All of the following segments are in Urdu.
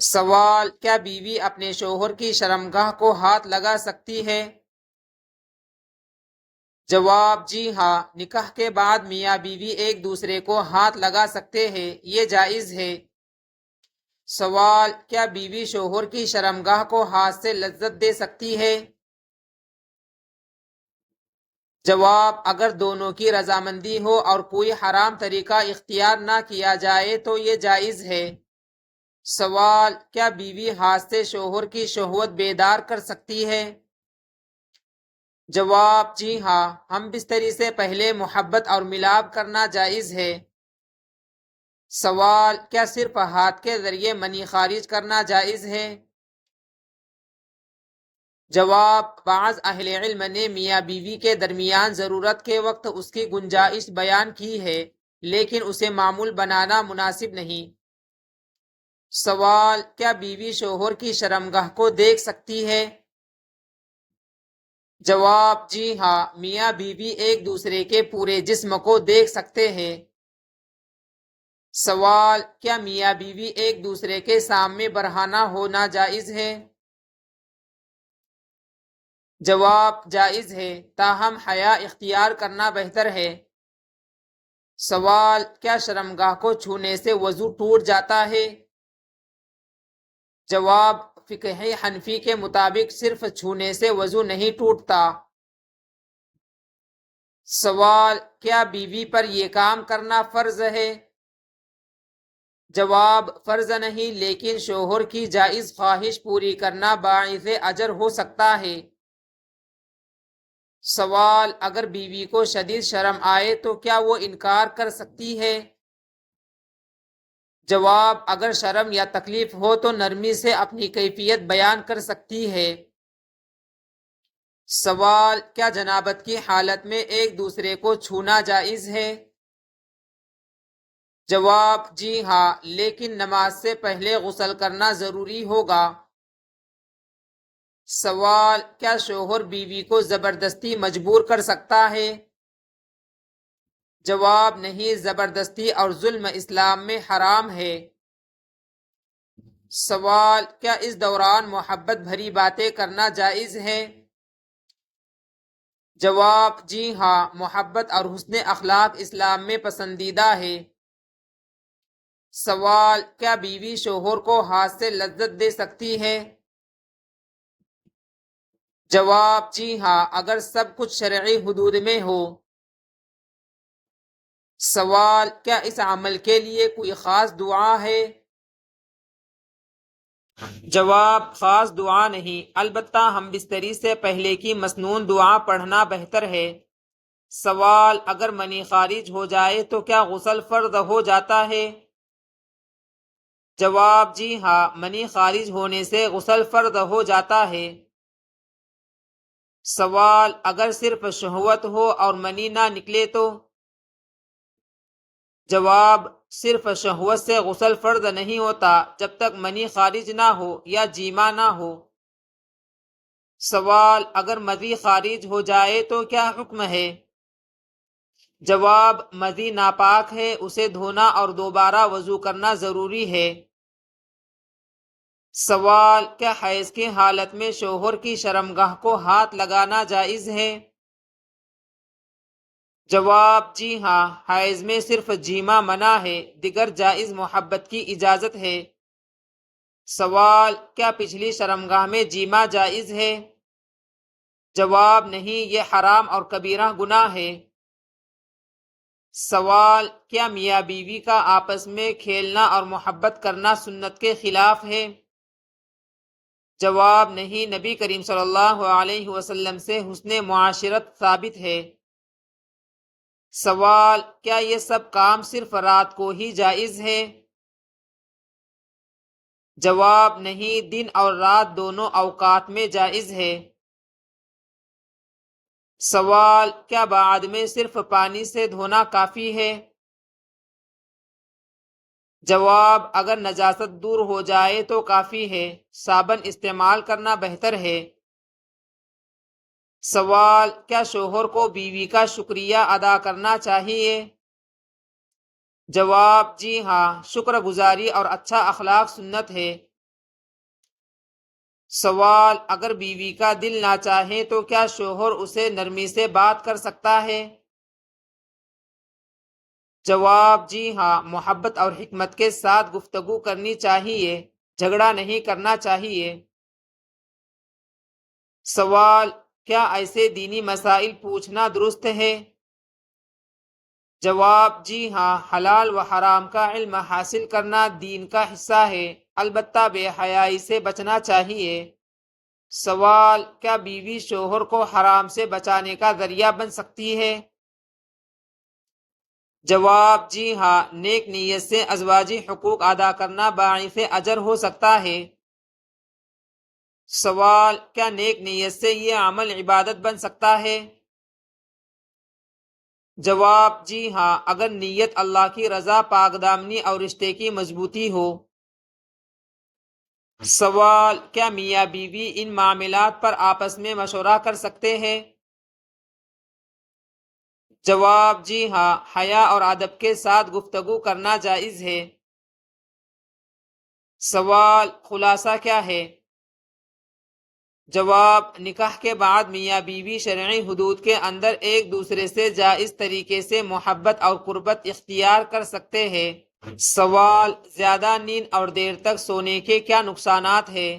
سوال: کیا بیوی اپنے شوہر کی شرمگاہ کو ہاتھ لگا سکتی ہے؟ جواب: جی ہاں، نکاح کے بعد میاں بیوی ایک دوسرے کو ہاتھ لگا سکتے ہیں، یہ جائز ہے۔ سوال: کیا بیوی شوہر کی شرمگاہ کو ہاتھ سے لذت دے سکتی ہے؟ جواب: اگر دونوں کی رضامندی ہو اور کوئی حرام طریقہ اختیار نہ کیا جائے تو یہ جائز ہے۔ سوال: کیا بیوی ہاتھ سے شوہر کی شہوت بیدار کر سکتی ہے؟ جواب: جی ہاں، ہم بستری سے پہلے محبت اور ملاپ کرنا جائز ہے۔ سوال: کیا صرف ہاتھ کے ذریعے منی خارج کرنا جائز ہے؟ جواب: بعض اہل علم نے میاں بیوی کے درمیان ضرورت کے وقت اس کی گنجائش بیان کی ہے، لیکن اسے معمول بنانا مناسب نہیں۔ سوال: کیا بیوی شوہر کی شرمگاہ کو دیکھ سکتی ہے؟ جواب: جی ہاں، میاں بیوی ایک دوسرے کے پورے جسم کو دیکھ سکتے ہیں۔ سوال: کیا میاں بیوی ایک دوسرے کے سامنے برہنہ ہونا جائز ہے؟ جواب: جائز ہے، تاہم حیا اختیار کرنا بہتر ہے۔ سوال: کیا شرمگاہ کو چھونے سے وضو ٹوٹ جاتا ہے؟ جواب: فقہ حنفی کے مطابق صرف چھونے سے وضو نہیں ٹوٹتا۔ سوال: کیا بیوی پر یہ کام کرنا فرض ہے؟ جواب: فرض نہیں، لیکن شوہر کی جائز خواہش پوری کرنا باعث اجر ہو سکتا ہے۔ سوال: اگر بیوی کو شدید شرم آئے تو کیا وہ انکار کر سکتی ہے؟ جواب: اگر شرم یا تکلیف ہو تو نرمی سے اپنی کیفیت بیان کر سکتی ہے۔ سوال: کیا جنابت کی حالت میں ایک دوسرے کو چھونا جائز ہے؟ جواب: جی ہاں، لیکن نماز سے پہلے غسل کرنا ضروری ہوگا۔ سوال: کیا شوہر بیوی کو زبردستی مجبور کر سکتا ہے؟ جواب: نہیں، زبردستی اور ظلم اسلام میں حرام ہے۔ سوال: کیا اس دوران محبت بھری باتیں کرنا جائز ہے؟ جواب: جی ہاں، محبت اور حسن اخلاق اسلام میں پسندیدہ ہے۔ سوال: کیا بیوی شوہر کو ہاتھ سے لذت دے سکتی ہے؟ جواب: جی ہاں، اگر سب کچھ شرعی حدود میں ہو۔ سوال: کیا اس عمل کے لیے کوئی خاص دعا ہے؟ جواب: خاص دعا نہیں، البتہ ہم بستری سے پہلے کی مسنون دعا پڑھنا بہتر ہے۔ سوال: اگر منی خارج ہو جائے تو کیا غسل فرض ہو جاتا ہے؟ جواب: جی ہاں، منی خارج ہونے سے غسل فرض ہو جاتا ہے۔ سوال: اگر صرف شہوت ہو اور منی نہ نکلے تو؟ جواب: صرف شہوت سے غسل فرض نہیں ہوتا جب تک منی خارج نہ ہو یا جیما نہ ہو۔ سوال: اگر مزی خارج ہو جائے تو کیا حکم ہے؟ جواب: مزی ناپاک ہے، اسے دھونا اور دوبارہ وضو کرنا ضروری ہے۔ سوال: کیا حیض کی حالت میں شوہر کی شرمگاہ کو ہاتھ لگانا جائز ہے؟ جواب: جی ہاں، حیض میں صرف جیما منع ہے، دیگر جائز محبت کی اجازت ہے۔ سوال: کیا پچھلی شرمگاہ میں جیما جائز ہے؟ جواب: نہیں، یہ حرام اور کبیرہ گناہ ہے۔ سوال: کیا میاں بیوی کا آپس میں کھیلنا اور محبت کرنا سنت کے خلاف ہے؟ جواب: نہیں، نبی کریم صلی اللہ علیہ وسلم سے حسن معاشرت ثابت ہے۔ سوال: کیا یہ سب کام صرف رات کو ہی جائز ہے؟ جواب: نہیں، دن اور رات دونوں اوقات میں جائز ہے۔ سوال: کیا بعد میں صرف پانی سے دھونا کافی ہے؟ جواب: اگر نجاست دور ہو جائے تو کافی ہے، صابن استعمال کرنا بہتر ہے۔ سوال: کیا شوہر کو بیوی کا شکریہ ادا کرنا چاہیے؟ جواب: جی ہاں، شکر گزاری اور اچھا اخلاق سنت ہے۔ سوال: اگر بیوی کا دل نہ چاہے تو کیا شوہر اسے نرمی سے بات کر سکتا ہے؟ جواب: جی ہاں، محبت اور حکمت کے ساتھ گفتگو کرنی چاہیے، جھگڑا نہیں کرنا چاہیے۔ سوال: کیا ایسے دینی مسائل پوچھنا درست ہے؟ جواب: جی ہاں، حلال و حرام کا علم حاصل کرنا دین کا حصہ ہے، البتہ بے حیائی سے بچنا چاہیے۔ سوال: کیا بیوی شوہر کو حرام سے بچانے کا ذریعہ بن سکتی ہے؟ جواب: جی ہاں، نیک نیت سے ازواجی حقوق ادا کرنا باعث اجر ہو سکتا ہے۔ سوال: کیا نیک نیت سے یہ عمل عبادت بن سکتا ہے؟ جواب: جی ہاں، اگر نیت اللہ کی رضا، پاک دامنی اور رشتے کی مضبوطی ہو۔ سوال: کیا میاں بیوی ان معاملات پر آپس میں مشورہ کر سکتے ہیں؟ جواب: جی ہاں، حیا اور ادب کے ساتھ گفتگو کرنا جائز ہے۔ سوال: خلاصہ کیا ہے؟ جواب: نکاح کے بعد میاں بیوی شرعی حدود کے اندر ایک دوسرے سے جائز طریقے سے محبت اور قربت اختیار کر سکتے ہیں۔ سوال: زیادہ نیند اور دیر تک سونے کے کیا نقصانات ہیں؟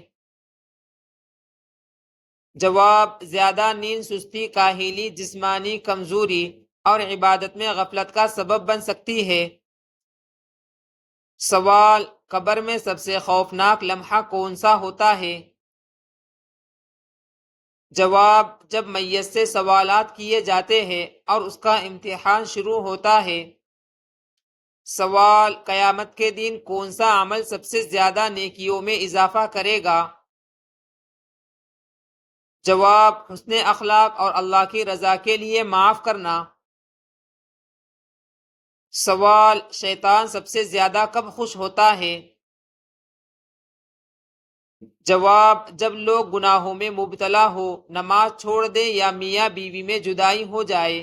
جواب: زیادہ نیند سستی، کاہلی، جسمانی کمزوری اور عبادت میں غفلت کا سبب بن سکتی ہے۔ سوال: قبر میں سب سے خوفناک لمحہ کون سا ہوتا ہے؟ جواب: جب میت سے سوالات کیے جاتے ہیں اور اس کا امتحان شروع ہوتا ہے۔ سوال: قیامت کے دن کون سا عمل سب سے زیادہ نیکیوں میں اضافہ کرے گا؟ جواب: حسن اخلاق اور اللہ کی رضا کے لیے معاف کرنا۔ سوال: شیطان سب سے زیادہ کب خوش ہوتا ہے؟ جواب: جب لوگ گناہوں میں مبتلا ہو، نماز چھوڑ دے یا میاں بیوی میں جدائی ہو جائے۔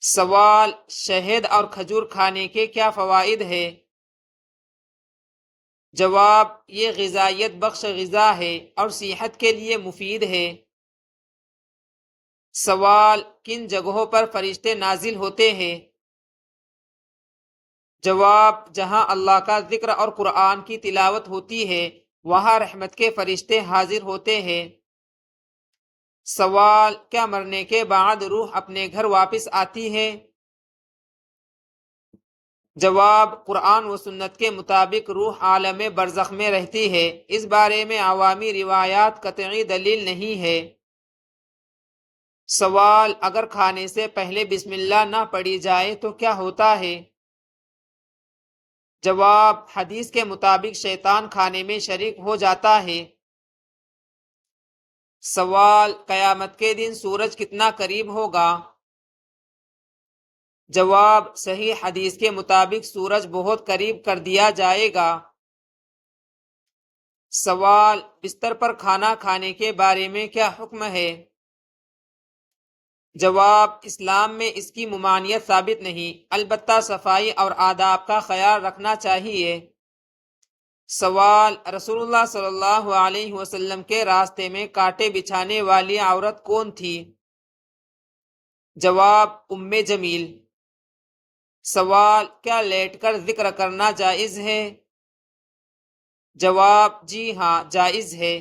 سوال: شہد اور کھجور کھانے کے کیا فوائد ہیں؟ جواب: یہ غذائیت بخش غذا ہے اور صحت کے لیے مفید ہے۔ سوال: کن جگہوں پر فرشتے نازل ہوتے ہیں؟ جواب: جہاں اللہ کا ذکر اور قرآن کی تلاوت ہوتی ہے، وہاں رحمت کے فرشتے حاضر ہوتے ہیں۔ سوال: کیا مرنے کے بعد روح اپنے گھر واپس آتی ہے؟ جواب: قرآن و سنت کے مطابق روح عالم برزخ میں رہتی ہے، اس بارے میں عوامی روایات قطعی دلیل نہیں ہے۔ سوال: اگر کھانے سے پہلے بسم اللہ نہ پڑھی جائے تو کیا ہوتا ہے؟ جواب: حدیث کے مطابق شیطان کھانے میں شریک ہو جاتا ہے۔ سوال: قیامت کے دن سورج کتنا قریب ہوگا؟ جواب: صحیح حدیث کے مطابق سورج بہت قریب کر دیا جائے گا۔ سوال: بستر پر کھانا کھانے کے بارے میں کیا حکم ہے؟ جواب: اسلام میں اس کی ممانعت ثابت نہیں، البتہ صفائی اور آداب کا خیال رکھنا چاہیے۔ سوال: رسول اللہ صلی اللہ علیہ وسلم کے راستے میں کانٹے بچھانے والی عورت کون تھی؟ جواب: ام جمیل۔ سوال: کیا لیٹ کر ذکر کرنا جائز ہے؟ جواب: جی ہاں، جائز ہے۔